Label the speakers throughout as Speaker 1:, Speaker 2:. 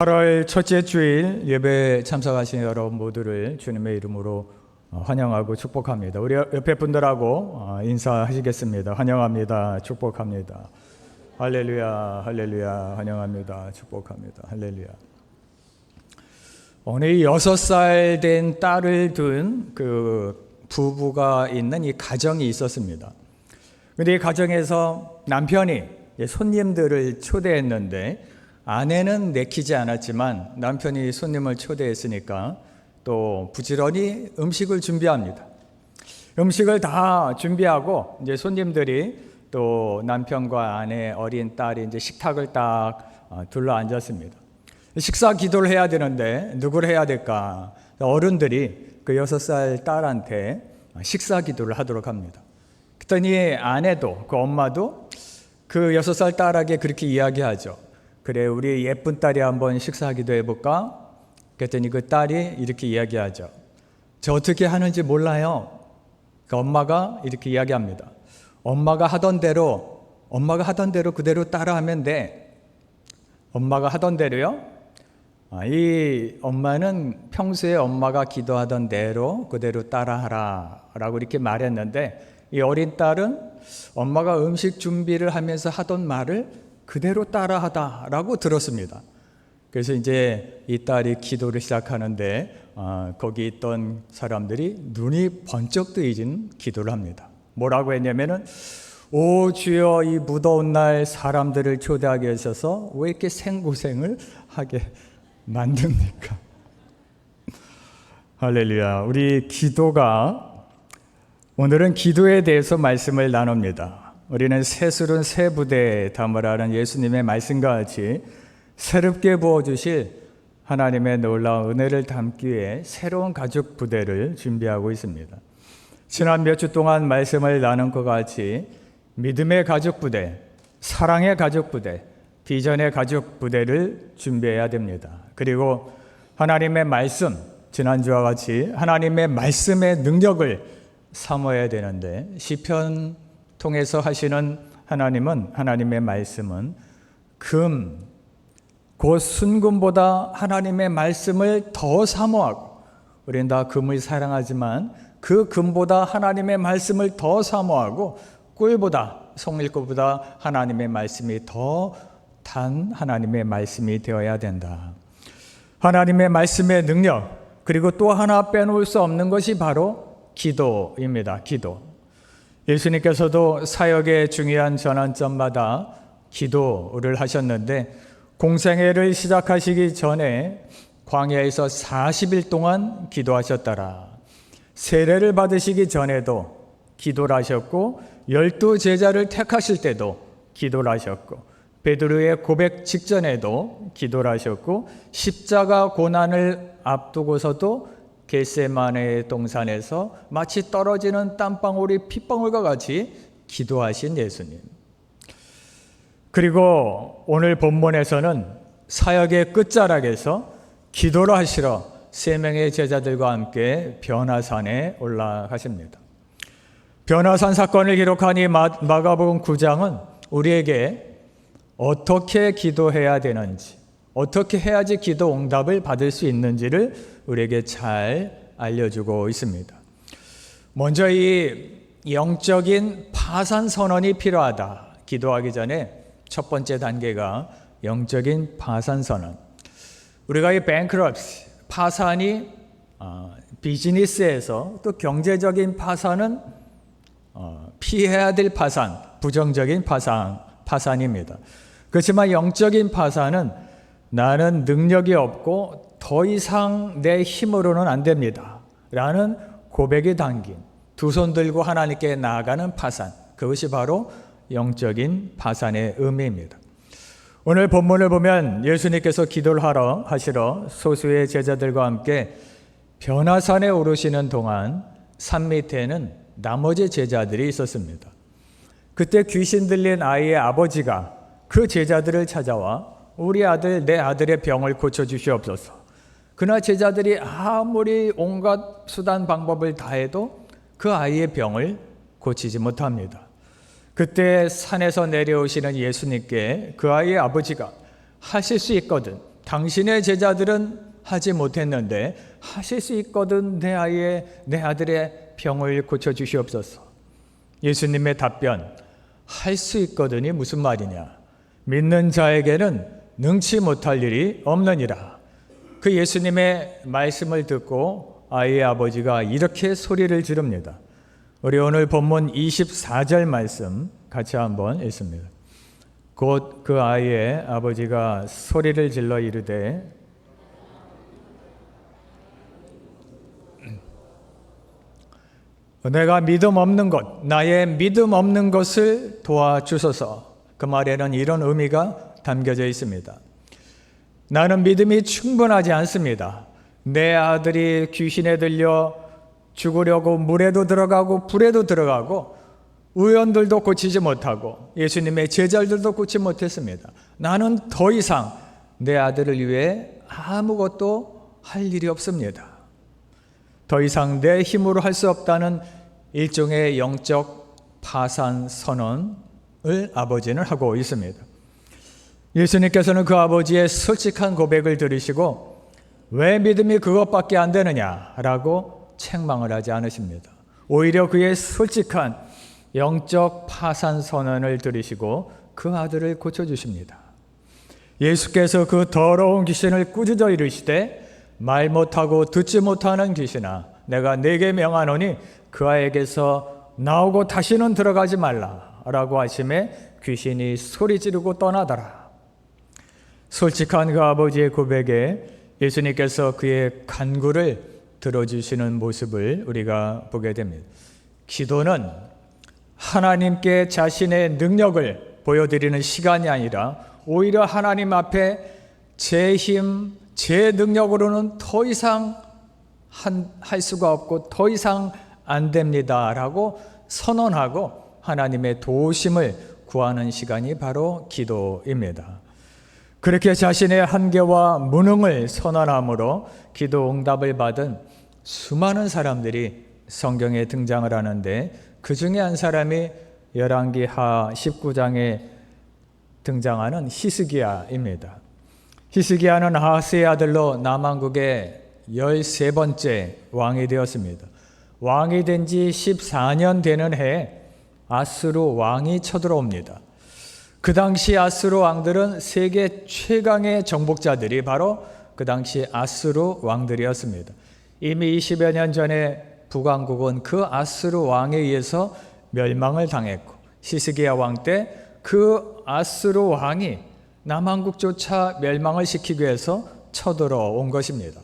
Speaker 1: 8월 첫째 주일 예배 참석하신 여러분 모두를 주님의 이름으로 환영하고 축복합니다. 우리 옆에 분들하고 인사하시겠습니다. 환영합니다. 축복합니다. 할렐루야, 할렐루야, 환영합니다. 축복합니다. 할렐루야. 오늘 6살 된 딸을 둔 그 부부가 있는 이 가정이 있었습니다. 그런데 이 가정에서 남편이 손님들을 초대했는데 아내는 내키지 않았지만 남편이 손님을 초대했으니까 또 부지런히 음식을 준비합니다. 음식을 다 준비하고 이제 손님들이 또 남편과 아내 어린 딸이 이제 식탁을 딱 둘러 앉았습니다. 식사 기도를 해야 되는데 누구를 해야 될까? 어른들이 그 6살 딸한테 식사 기도를 하도록 합니다. 그랬더니 아내도 그 엄마도 그 6살 딸에게 그렇게 이야기하죠. 그래, 우리 예쁜 딸이 한번 식사 기도 해볼까? 그랬더니 그 딸이 이렇게 이야기하죠. 저 어떻게 하는지 몰라요. 그 엄마가 이렇게 이야기합니다. 엄마가 하던 대로 그대로 따라하면 돼. 엄마가 하던 대로요? 이 엄마는 평소에 엄마가 기도하던 대로 그대로 따라하라 라고 이렇게 말했는데 이 어린 딸은 엄마가 음식 준비를 하면서 하던 말을 그대로 따라하다 라고 들었습니다. 그래서 이제 이 딸이 기도를 시작하는데 거기 있던 사람들이 눈이 번쩍 뜨이진 기도를 합니다. 뭐라고 했냐면은 오 주여, 이 무더운 날 사람들을 초대하게 하셔서 왜 이렇게 생고생을 하게 만듭니까? 할렐루야. 우리 오늘은 기도에 대해서 말씀을 나눕니다. 우리는 새술은 새 부대에 담으라는 예수님의 말씀과 같이 새롭게 부어주실 하나님의 놀라운 은혜를 담기 위해 새로운 가족 부대를 준비하고 있습니다. 지난 몇 주 동안 말씀을 나눈 것 같이 믿음의 가족 부대, 사랑의 가족 부대, 비전의 가족 부대를 준비해야 됩니다. 그리고 하나님의 말씀, 지난주와 같이 하나님의 말씀의 능력을 사모해야 되는데 시편 통해서 하시는 하나님의 말씀은 금, 곧 순금보다 하나님의 말씀을 더 사모하고, 우리는 다 금을 사랑하지만 그 금보다 하나님의 말씀을 더 사모하고 꿀보다, 송일꿀보다 하나님의 말씀이 더 단 하나님의 말씀이 되어야 된다. 하나님의 말씀의 능력, 그리고 또 하나 빼놓을 수 없는 것이 바로 기도입니다. 기도. 예수님께서도 사역의 중요한 전환점마다 기도를 하셨는데 공생애를 시작하시기 전에 광야에서 40일 동안 기도하셨더라. 세례를 받으시기 전에도 기도를 하셨고 12제자를 택하실 때도 기도를 하셨고 베드로의 고백 직전에도 기도를 하셨고 십자가 고난을 앞두고서도 겟세마네 동산에서 마치 떨어지는 땀방울이 핏방울과 같이 기도하신 예수님. 그리고 오늘 본문에서는 사역의 끝자락에서 기도를 하시러 3명의 제자들과 함께 변화산에 올라가십니다. 변화산 사건을 기록한 이 마가복음 9장은 우리에게 어떻게 기도해야 되는지, 어떻게 해야지 기도 응답을 받을 수 있는지를 우리에게 잘 알려주고 있습니다. 먼저 이 영적인 파산 선언이 필요하다. 기도하기 전에 첫 번째 단계가 영적인 파산 선언. 우리가 이 bankruptcy, 파산이 비즈니스에서 또 경제적인 파산은 피해야 될 파산, 부정적인 파산입니다. 그렇지만 영적인 파산은 나는 능력이 없고 더 이상 내 힘으로는 안 됩니다 라는 고백이 담긴 두 손 들고 하나님께 나아가는 파산, 그것이 바로 영적인 파산의 의미입니다. 오늘 본문을 보면 예수님께서 기도를 하시러 소수의 제자들과 함께 변화산에 오르시는 동안 산 밑에는 나머지 제자들이 있었습니다. 그때 귀신 들린 아이의 아버지가 그 제자들을 찾아와 우리 아들, 내 아들의 병을 고쳐주시옵소서. 그러나 제자들이 아무리 온갖 수단 방법을 다해도 그 아이의 병을 고치지 못합니다. 그때 산에서 내려오시는 예수님께 그 아이의 아버지가 하실 수 있거든 당신의 제자들은 하지 못했는데 하실 수 있거든 내 아들의 병을 고쳐주시옵소서. 예수님의 답변, 할 수 있거든이 무슨 말이냐? 믿는 자에게는 능치 못할 일이 없느니라. 그 예수님의 말씀을 듣고 아이의 아버지가 이렇게 소리를 지릅니다. 우리 오늘 본문 24절 말씀 같이 한번 읽습니다. 곧 그 아이의 아버지가 소리를 질러 이르되 내가 믿음 없는 것, 나의 믿음 없는 것을 도와주소서. 그 말에는 이런 의미가 담겨져 있습니다. 나는 믿음이 충분하지 않습니다. 내 아들이 귀신에 들려 죽으려고 물에도 들어가고 불에도 들어가고 의원들도 고치지 못하고 예수님의 제자들도 고치지 못했습니다. 나는 더 이상 내 아들을 위해 아무것도 할 일이 없습니다. 더 이상 내 힘으로 할 수 없다는 일종의 영적 파산 선언을 아버지는 하고 있습니다. 예수님께서는 그 아버지의 솔직한 고백을 들으시고 왜 믿음이 그것밖에 안 되느냐라고 책망을 하지 않으십니다. 오히려 그의 솔직한 영적 파산 선언을 들으시고 그 아들을 고쳐주십니다. 예수께서 그 더러운 귀신을 꾸짖어 이르시되 말 못하고 듣지 못하는 귀신아, 내가 네게 명하노니 그 아이에게서 나오고 다시는 들어가지 말라라고 하심에 귀신이 소리 지르고 떠나더라. 솔직한 그 아버지의 고백에 예수님께서 그의 간구를 들어주시는 모습을 우리가 보게 됩니다. 기도는 하나님께 자신의 능력을 보여드리는 시간이 아니라 오히려 하나님 앞에 제 힘, 제 능력으로는 더 이상 할 수가 없고 더 이상 안 됩니다라고 선언하고 하나님의 도우심을 구하는 시간이 바로 기도입니다. 그렇게 자신의 한계와 무능을 선언함으로 기도 응답을 받은 수많은 사람들이 성경에 등장을 하는데 그 중에 한 사람이 열왕기하 19장에 등장하는 히스기야입니다. 히스기야는 아하스의 아들로 남왕국의 13번째 왕이 되었습니다. 왕이 된 지 14년 되는 해에 아수르 왕이 쳐들어옵니다. 그 당시 아수르 왕들은 세계 최강의 정복자들이 바로 그 당시 아수르 왕들이었습니다. 이미 20여 년 전에 북왕국은 그 아수르 왕에 의해서 멸망을 당했고 히스기야 왕 때 그 아수르 왕이 남왕국조차 멸망을 시키기 위해서 쳐들어온 것입니다.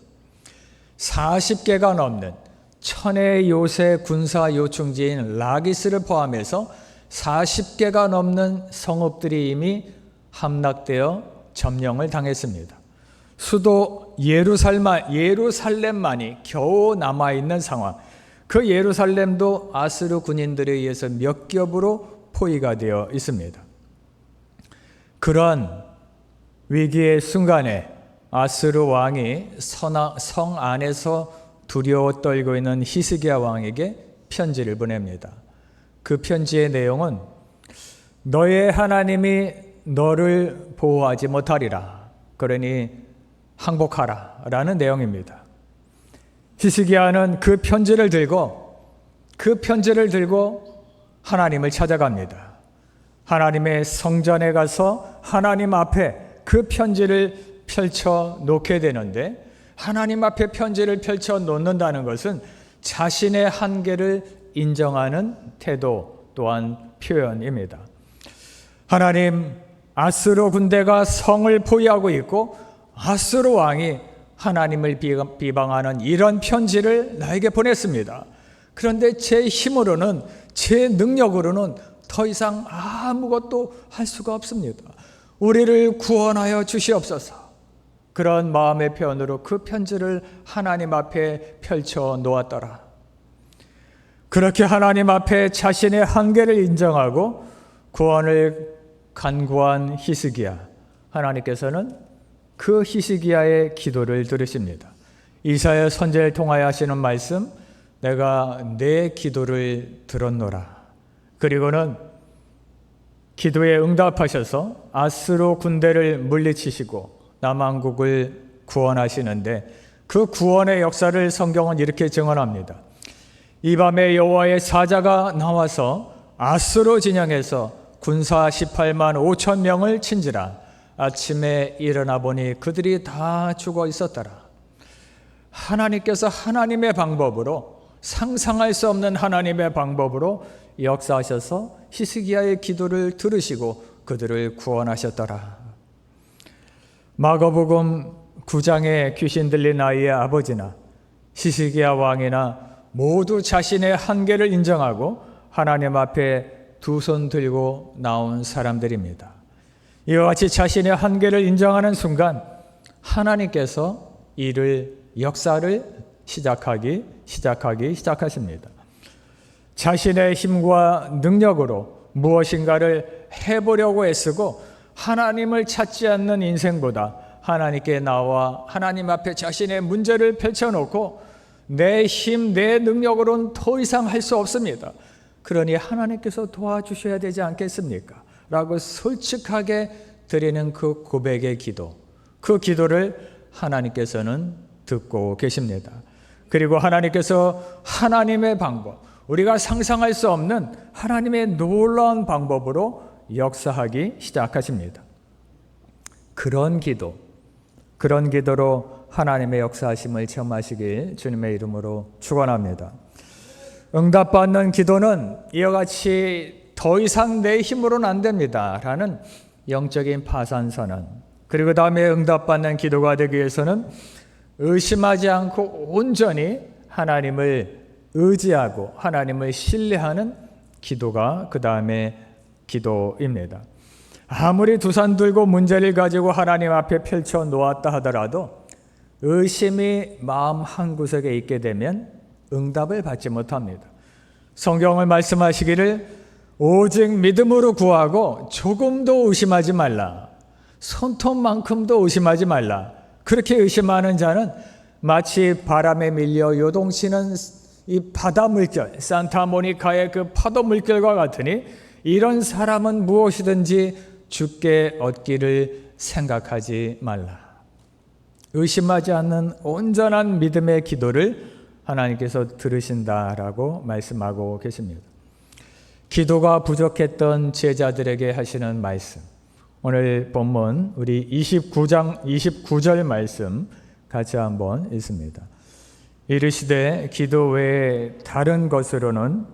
Speaker 1: 40개가 넘는 천의 요새 군사 요충지인 라기스를 포함해서 40개가 넘는 성읍들이 이미 함락되어 점령을 당했습니다. 수도 예루살렘만이 겨우 남아있는 상황. 그 예루살렘도 아수르 군인들에 의해서 몇 겹으로 포위가 되어 있습니다. 그런 위기의 순간에 아수르 왕이 성 안에서 두려워 떨고 있는 히스기야 왕에게 편지를 보냅니다. 그 편지의 내용은 너의 하나님이 너를 보호하지 못하리라. 그러니 항복하라 라는 내용입니다. 히스기야는 그 편지를 들고 하나님을 찾아갑니다. 하나님의 성전에 가서 하나님 앞에 그 편지를 펼쳐 놓게 되는데 하나님 앞에 편지를 펼쳐 놓는다는 것은 자신의 한계를 인정하는 태도 또한 표현입니다. 하나님, 아수르 군대가 성을 포위하고 있고 아수르 왕이 하나님을 비방하는 이런 편지를 나에게 보냈습니다. 그런데 제 힘으로는, 제 능력으로는 더 이상 아무것도 할 수가 없습니다. 우리를 구원하여 주시옵소서. 그런 마음의 표현으로 그 편지를 하나님 앞에 펼쳐 놓았더라. 그렇게 하나님 앞에 자신의 한계를 인정하고 구원을 간구한 히스기야. 하나님께서는 그 히스기야의 기도를 들으십니다. 이사야 선지자를 통하여 하시는 말씀, 내가 내 기도를 들었노라. 그리고는 기도에 응답하셔서 아수르 군대를 물리치시고 남왕국을 구원하시는데 그 구원의 역사를 성경은 이렇게 증언합니다. 이 밤에 여호와의 사자가 나와서 아스로 진영에서 군사 18만 5천 명을 친지라. 아침에 일어나 보니 그들이 다 죽어 있었더라. 하나님께서 하나님의 방법으로, 상상할 수 없는 하나님의 방법으로 역사하셔서 히스기야의 기도를 들으시고 그들을 구원하셨더라. 마가복음 9장에 귀신 들린 아이의 아버지나 히스기야 왕이나 모두 자신의 한계를 인정하고 하나님 앞에 두 손 들고 나온 사람들입니다. 이와 같이 자신의 한계를 인정하는 순간 하나님께서 역사를 시작하십니다. 자신의 힘과 능력으로 무엇인가를 해보려고 애쓰고 하나님을 찾지 않는 인생보다 하나님께 나와 하나님 앞에 자신의 문제를 펼쳐놓고 내 힘, 내 능력으로는 더 이상 할 수 없습니다. 그러니 하나님께서 도와주셔야 되지 않겠습니까? 라고 솔직하게 드리는 그 고백의 기도, 그 기도를 하나님께서는 듣고 계십니다. 그리고 하나님께서 하나님의 방법, 우리가 상상할 수 없는 하나님의 놀라운 방법으로 역사하기 시작하십니다. 그런 기도로 하나님의 역사하심을 체험하시길 주님의 이름으로 축원합니다. 응답받는 기도는 이와 같이 더 이상 내 힘으로는 안 됩니다 라는 영적인 파산선언, 그리고 다음에 응답받는 기도가 되기 위해서는 의심하지 않고 온전히 하나님을 의지하고 하나님을 신뢰하는 기도가 그 다음에 기도입니다. 아무리 두 손 들고 문제를 가지고 하나님 앞에 펼쳐 놓았다 하더라도 의심이 마음 한구석에 있게 되면 응답을 받지 못합니다. 성경을 말씀하시기를 오직 믿음으로 구하고 조금도 의심하지 말라. 손톱만큼도 의심하지 말라. 그렇게 의심하는 자는 마치 바람에 밀려 요동치는 이 바다 물결, 산타모니카의 그 파도 물결과 같으니 이런 사람은 무엇이든지 주께 얻기를 생각하지 말라. 의심하지 않는 온전한 믿음의 기도를 하나님께서 들으신다라고 말씀하고 계십니다. 기도가 부족했던 제자들에게 하시는 말씀, 오늘 본문 우리 29장 29절 말씀 같이 한번 읽습니다. 이르시되 기도 외에 다른 것으로는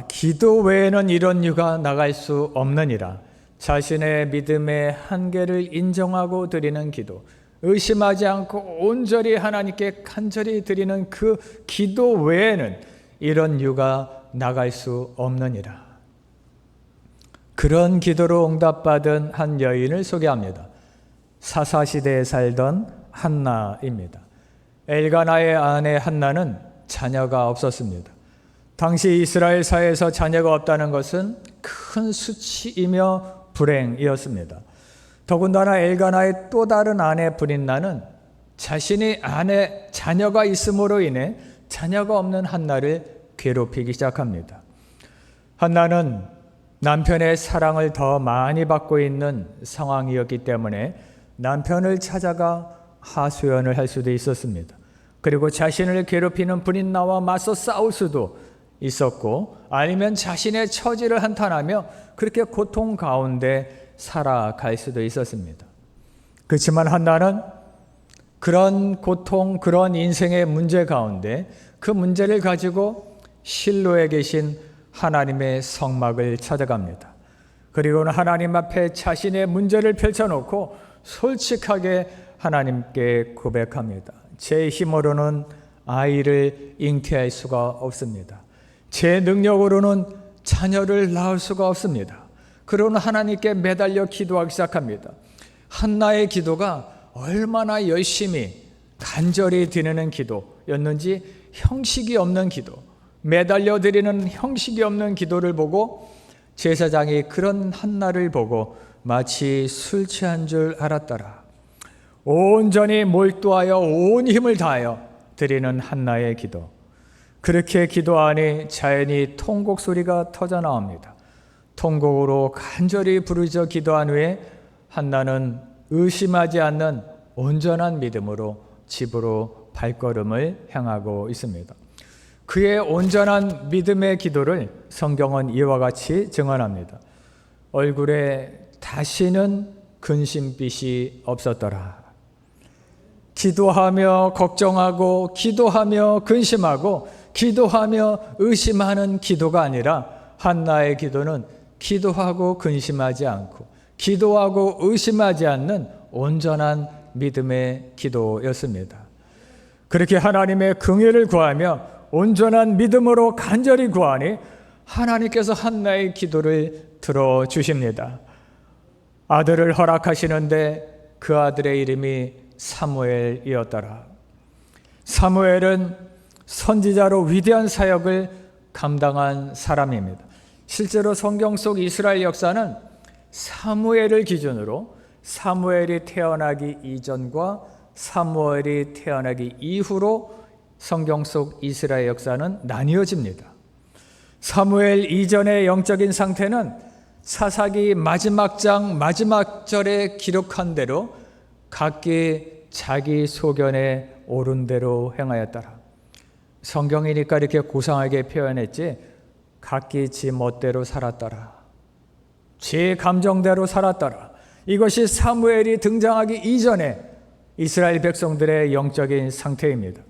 Speaker 1: 기도 외에는 이런 유가 나갈 수 없느니라. 자신의 믿음의 한계를 인정하고 드리는 기도, 의심하지 않고 온전히 하나님께 간절히 드리는 그 기도 외에는 이런 유가 나갈 수 없느니라. 그런 기도로 응답받은 한 여인을 소개합니다. 사사시대에 살던 한나입니다. 엘가나의 아내 한나는 자녀가 없었습니다. 당시 이스라엘 사회에서 자녀가 없다는 것은 큰 수치이며 불행이었습니다. 더군다나 엘가나의 또 다른 아내 브린나는 자신이 자녀가 있음으로 인해 자녀가 없는 한나를 괴롭히기 시작합니다. 한나는 남편의 사랑을 더 많이 받고 있는 상황이었기 때문에 남편을 찾아가 하소연을 할 수도 있었습니다. 그리고 자신을 괴롭히는 브린나와 맞서 싸울 수도 있었고, 아니면 자신의 처지를 한탄하며 그렇게 고통 가운데 살아갈 수도 있었습니다. 그렇지만 한나는 그런 고통, 그런 인생의 문제 가운데 그 문제를 가지고 실로에 계신 하나님의 성막을 찾아갑니다. 그리고는 하나님 앞에 자신의 문제를 펼쳐놓고 솔직하게 하나님께 고백합니다. 제 힘으로는 아이를 잉태할 수가 없습니다. 제 능력으로는 자녀를 낳을 수가 없습니다. 그러나 하나님께 매달려 기도하기 시작합니다. 한나의 기도가 얼마나 열심히 간절히 드리는 기도였는지 형식이 없는 기도, 매달려 드리는 형식이 없는 기도를 보고 제사장이 그런 한나를 보고 마치 술 취한 줄 알았더라. 온전히 몰두하여 온 힘을 다하여 드리는 한나의 기도. 그렇게 기도하니 자연히 통곡 소리가 터져 나옵니다. 통곡으로 간절히 부르짖어 기도한 후에 한나는 의심하지 않는 온전한 믿음으로 집으로 발걸음을 향하고 있습니다. 그의 온전한 믿음의 기도를 성경은 이와 같이 증언합니다. 얼굴에 다시는 근심빛이 없었더라. 기도하며 걱정하고 기도하며 근심하고 기도하며 의심하는 기도가 아니라 한나의 기도는 기도하고 근심하지 않고 기도하고 의심하지 않는 온전한 믿음의 기도였습니다. 그렇게 하나님의 긍휼을 구하며 온전한 믿음으로 간절히 구하니 하나님께서 한나의 기도를 들어주십니다. 아들을 허락하시는데 그 아들의 이름이 사무엘이었더라. 사무엘은 선지자로 위대한 사역을 감당한 사람입니다. 실제로 성경 속 이스라엘 역사는 사무엘을 기준으로 사무엘이 태어나기 이전과 사무엘이 태어나기 이후로 성경 속 이스라엘 역사는 나뉘어집니다. 사무엘 이전의 영적인 상태는 사사기 마지막 장 마지막 절에 기록한 대로 각기 자기 소견에 옳은 대로 행하였더라. 성경이니까 이렇게 고상하게 표현했지 각기 지 멋대로 살았더라. 제 감정대로 살았더라. 이것이 사무엘이 등장하기 이전에 이스라엘 백성들의 영적인 상태입니다.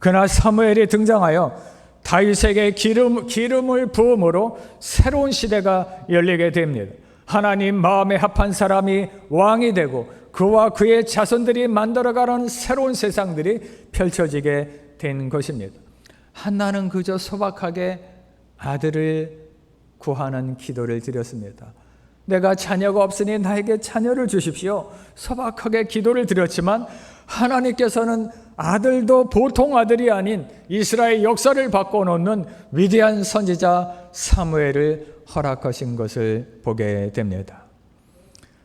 Speaker 1: 그러나 사무엘이 등장하여 다윗에게 기름을 부음으로 새로운 시대가 열리게 됩니다. 하나님 마음에 합한 사람이 왕이 되고 그와 그의 자손들이 만들어가는 새로운 세상들이 펼쳐지게 된 것입니다. 한나는 그저 소박하게 아들을 구하는 기도를 드렸습니다. 내가 자녀가 없으니 나에게 자녀를 주십시오. 소박하게 기도를 드렸지만 하나님께서는 아들도 보통 아들이 아닌 이스라엘 역사를 바꿔놓는 위대한 선지자 사무엘을 허락하신 것을 보게 됩니다.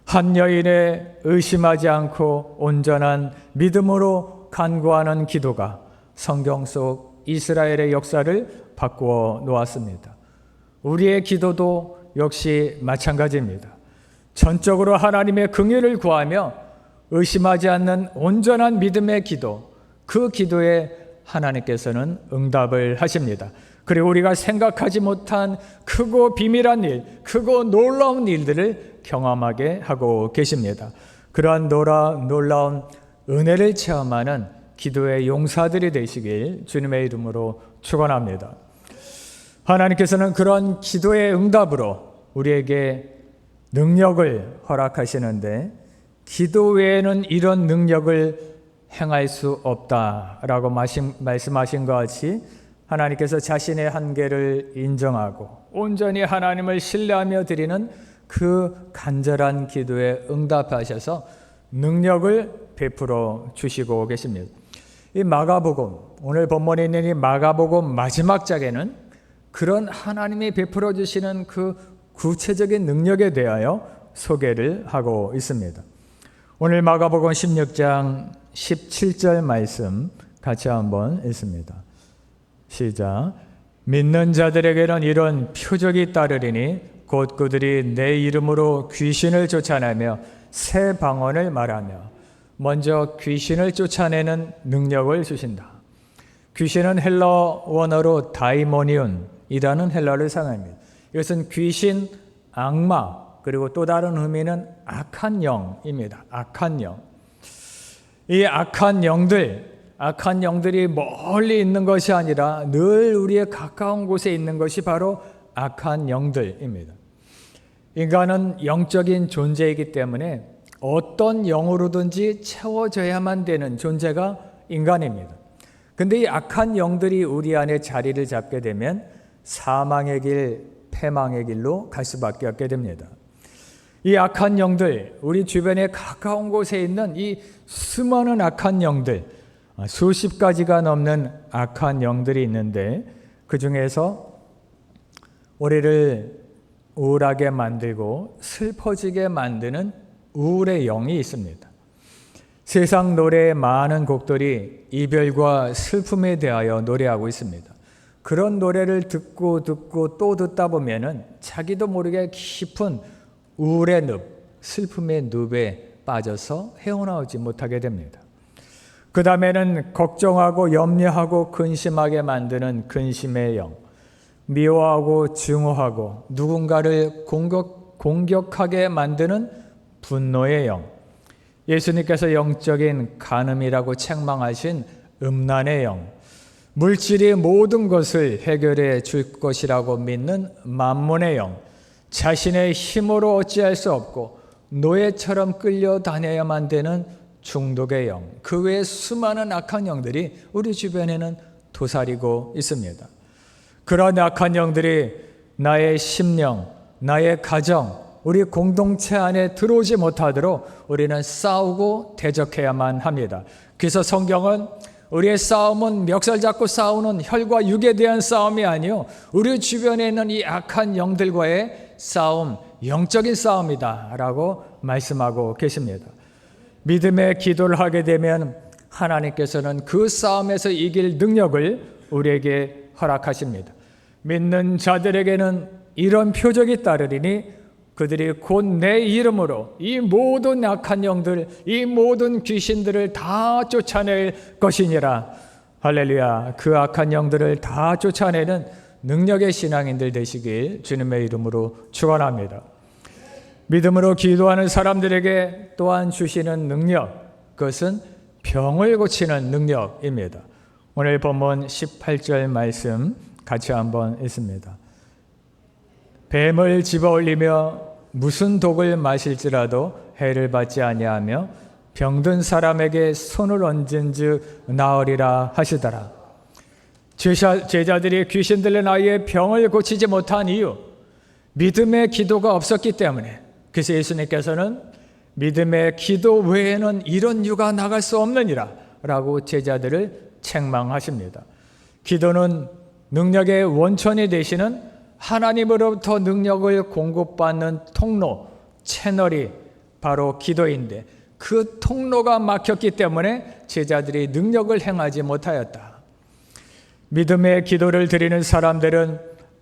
Speaker 1: 한 여인의 의심하지 않고 온전한 믿음으로 간구하는 기도가 성경 속 이스라엘의 역사를 바꾸어 놓았습니다. 우리의 기도도 역시 마찬가지입니다. 전적으로 하나님의 긍휼을 구하며 의심하지 않는 온전한 믿음의 기도, 그 기도에 하나님께서는 응답을 하십니다. 그리고 우리가 생각하지 못한 크고 비밀한 일, 크고 놀라운 일들을 경험하게 하고 계십니다. 그러한 놀라운 은혜를 체험하는 기도의 용사들이 되시길 주님의 이름으로 축원합니다. 하나님께서는 그런 기도의 응답으로 우리에게 능력을 허락하시는데 기도 외에는 이런 능력을 행할 수 없다라고 말씀하신 것 같이 하나님께서 자신의 한계를 인정하고 온전히 하나님을 신뢰하며 드리는 그 간절한 기도에 응답하셔서 능력을 베풀어 주시고 계십니다. 이 마가복음, 오늘 본문에 있는 이 마가복음 마지막 장에는 그런 하나님이 베풀어 주시는 그 구체적인 능력에 대하여 소개를 하고 있습니다. 오늘 마가복음 16장 17절 말씀 같이 한번 읽습니다. 시작. 믿는 자들에게는 이런 표적이 따르리니 곧 그들이 내 이름으로 귀신을 쫓아내며 새 방언을 말하며. 먼저 귀신을 쫓아내는 능력을 주신다. 귀신은 헬러 원어로 다이모니온이라는 헬러를 사용합니다. 이것은 귀신, 악마, 그리고 또 다른 의미는 악한 영입니다. 악한 영. 이 악한 영들이 멀리 있는 것이 아니라 늘 우리의 가까운 곳에 있는 것이 바로 악한 영들입니다. 인간은 영적인 존재이기 때문에 어떤 영으로든지 채워져야만 되는 존재가 인간입니다. 근데 이 악한 영들이 우리 안에 자리를 잡게 되면 사망의 길, 패망의 길로 갈 수밖에 없게 됩니다. 이 악한 영들, 우리 주변에 가까운 곳에 있는 이 수많은 악한 영들, 수십 가지가 넘는 악한 영들이 있는데 그 중에서 우리를 우울하게 만들고 슬퍼지게 만드는 우울의 영이 있습니다. 세상 노래의 많은 곡들이 이별과 슬픔에 대하여 노래하고 있습니다. 그런 노래를 듣고 또 듣다 보면은 자기도 모르게 깊은 우울의 늪, 슬픔의 늪에 빠져서 헤어나오지 못하게 됩니다. 그 다음에는 걱정하고 염려하고 근심하게 만드는 근심의 영, 미워하고 증오하고 누군가를 공격하게 만드는 분노의 영, 예수님께서 영적인 간음이라고 책망하신 음란의 영, 물질이 모든 것을 해결해 줄 것이라고 믿는 만몬의 영, 자신의 힘으로 어찌할 수 없고 노예처럼 끌려다녀야만 되는 중독의 영, 그 외에 수많은 악한 영들이 우리 주변에는 도사리고 있습니다. 그런 악한 영들이 나의 심령, 나의 가정, 우리 공동체 안에 들어오지 못하도록 우리는 싸우고 대적해야만 합니다. 그래서 성경은 우리의 싸움은 멱살 잡고 싸우는 혈과 육에 대한 싸움이 아니요, 우리 주변에 있는 이 악한 영들과의 싸움, 영적인 싸움이다 라고 말씀하고 계십니다. 믿음의 기도를 하게 되면 하나님께서는 그 싸움에서 이길 능력을 우리에게 허락하십니다. 믿는 자들에게는 이런 표적이 따르리니 그들이 곧 내 이름으로 이 모든 악한 영들, 이 모든 귀신들을 다 쫓아낼 것이니라. 할렐루야. 그 악한 영들을 다 쫓아내는 능력의 신앙인들 되시길 주님의 이름으로 축원합니다. 믿음으로 기도하는 사람들에게 또한 주시는 능력, 그것은 병을 고치는 능력입니다. 오늘 본문 18절 말씀 같이 한번 읽습니다. 뱀을 집어올리며 무슨 독을 마실지라도 해를 받지 아니하며 병든 사람에게 손을 얹은즉 나으리라 하시더라. 제자들이 귀신 들린 아이의 병을 고치지 못한 이유, 믿음의 기도가 없었기 때문에. 그래서 예수님께서는 믿음의 기도 외에는 이런 유가 나갈 수 없느니라 라고 제자들을 책망하십니다. 기도는 능력의 원천이 되시는 하나님으로부터 능력을 공급받는 통로, 채널이 바로 기도인데, 그 통로가 막혔기 때문에 제자들이 능력을 행하지 못하였다. 믿음의 기도를 드리는 사람들은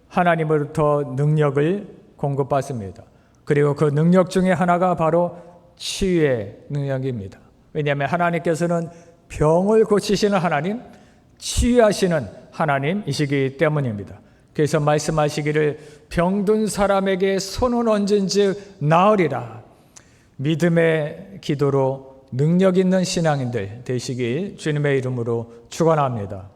Speaker 1: 하나님으로부터 능력을 공급받습니다. 그리고 그 능력 중에 하나가 바로 치유의 능력입니다. 왜냐하면 하나님께서는 병을 고치시는 하나님, 치유하시는 하나님이시기 때문입니다. 그래서 말씀하시기를 병든 사람에게 손을 얹은즉 나으리라. 믿음의 기도로 능력 있는 신앙인들 되시길 주님의 이름으로 축원합니다.